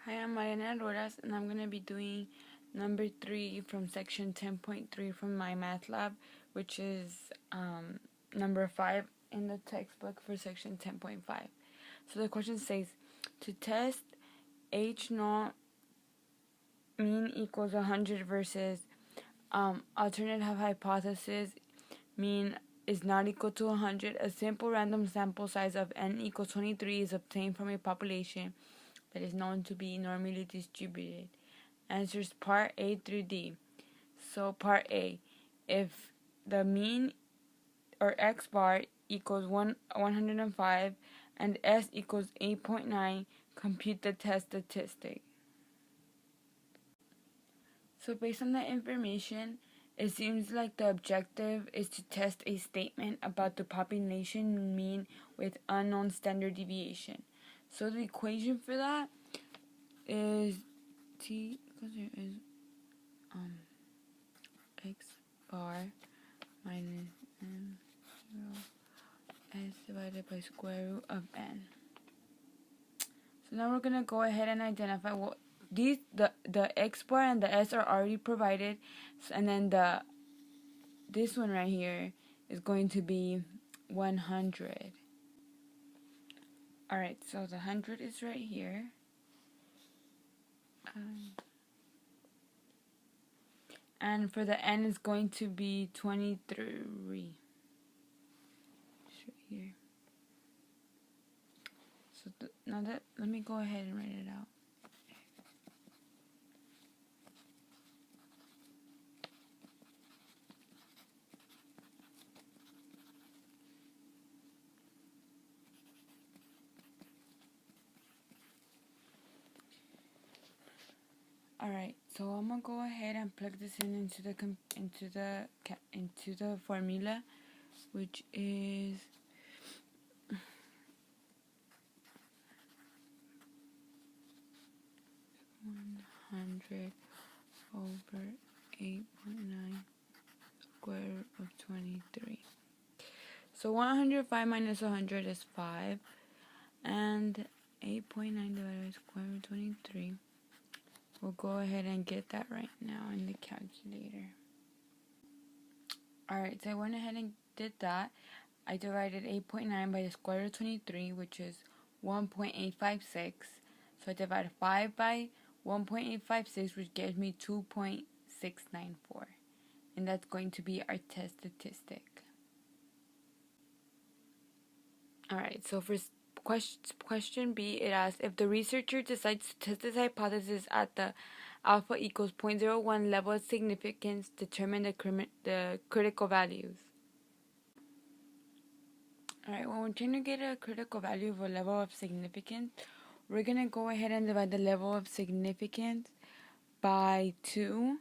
Hi, I'm Mariana Ruelas, and I'm going to be doing number 3 from section 10.3 from my math lab, which is number 5 in the textbook for section 10.5. So the question says, to test H naught mean equals 100 versus alternative hypothesis mean is not equal to 100, a simple random sample size of n equals 23 is obtained from a population that is known to be normally distributed. Answers part A through D. So part A, if the mean or x bar equals 105 and s equals 8.9, compute the test statistic. So based on that information, it seems like the objective is to test a statement about the population mean with unknown standard deviation. So the equation for that is t, because there is x bar minus m0 s divided by square root of n. So now we're gonna go ahead and identify what the x bar and the s are already provided, and then this one right here is going to be 100. Alright, so the 100 is right here. And for the n is going to be 23. It's right here. So now that, let me go ahead and write it out. Alright, so I'm gonna go ahead and plug this into the formula, which is 100 over 8.9 square root of 23. So 105 minus 100 is 5, and 8.9 divided by square root of 23. We'll go ahead and get that right now in the calculator. Alright, so I went ahead and did that. I divided 8.9 by the square root of 23, which is 1.856. So I divide 5 by 1.856, which gives me 2.694. And that's going to be our test statistic. Alright, so for question B, it asks, if the researcher decides to test this hypothesis at the alpha equals 0.01 level of significance, determine the critical values. Alright, when we're trying to get a critical value of a level of significance, we're going to go ahead and divide the level of significance by 2.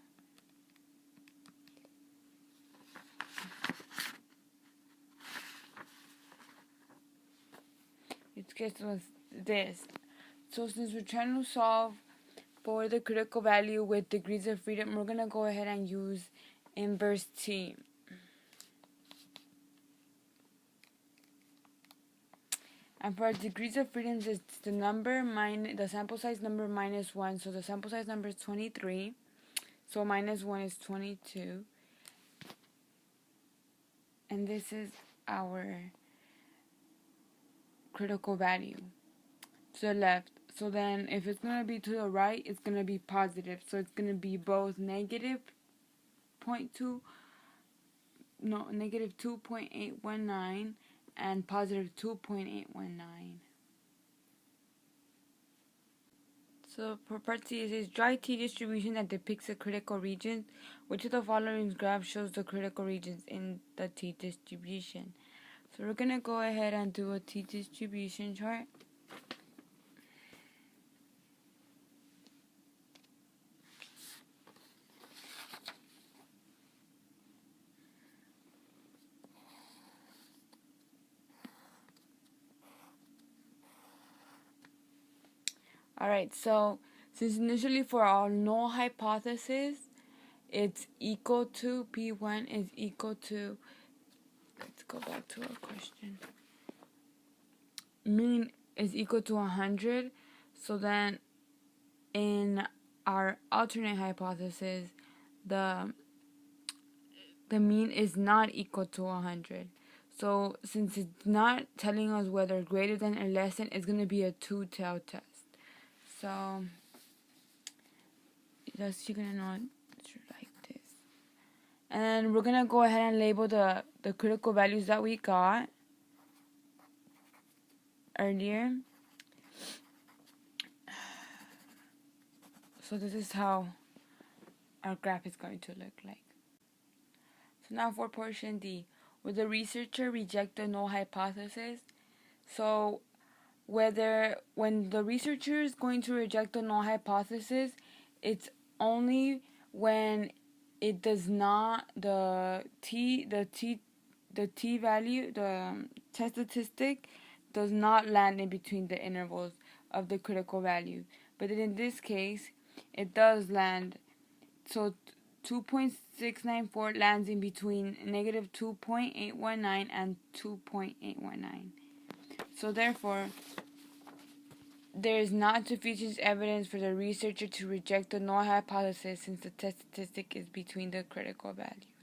It gets us this. So since we're trying to solve for the critical value with degrees of freedom, we're going to go ahead and use inverse T. And for our degrees of freedom, it's the sample size number minus 1. So the sample size number is 23. So minus 1 is 22. And this is our critical value to the left. So then if it's going to be to the right, it's going to be positive. So it's going to be both negative 2.819 and positive 2.819. So for part C, it says dry T distribution that depicts the critical regions. Which of the following graph shows the critical regions in the T distribution? So we're going to go ahead and do a T distribution chart. Alright, so since initially for our null hypothesis, it's equal to, P1 is equal to, let's go back to our question. Mean is equal to 100, so then in our alternate hypothesis, the mean is not equal to 100. So since it's not telling us whether greater than or less than, it's going to be a two-tailed test. So just you're going to know it's like this. And then we're going to go ahead and label the critical values that we got earlier. So this is how our graph is going to look like. So now for portion D, would the researcher reject the null hypothesis? So when the researcher is going to reject the null hypothesis, it's only when it does not, the t value, the test statistic does not land in between the intervals of the critical value. But in this case, it does land. So 2.694 lands in between negative 2.819 and 2.819. So therefore, there is not sufficient evidence for the researcher to reject the null hypothesis since the test statistic is between the critical value.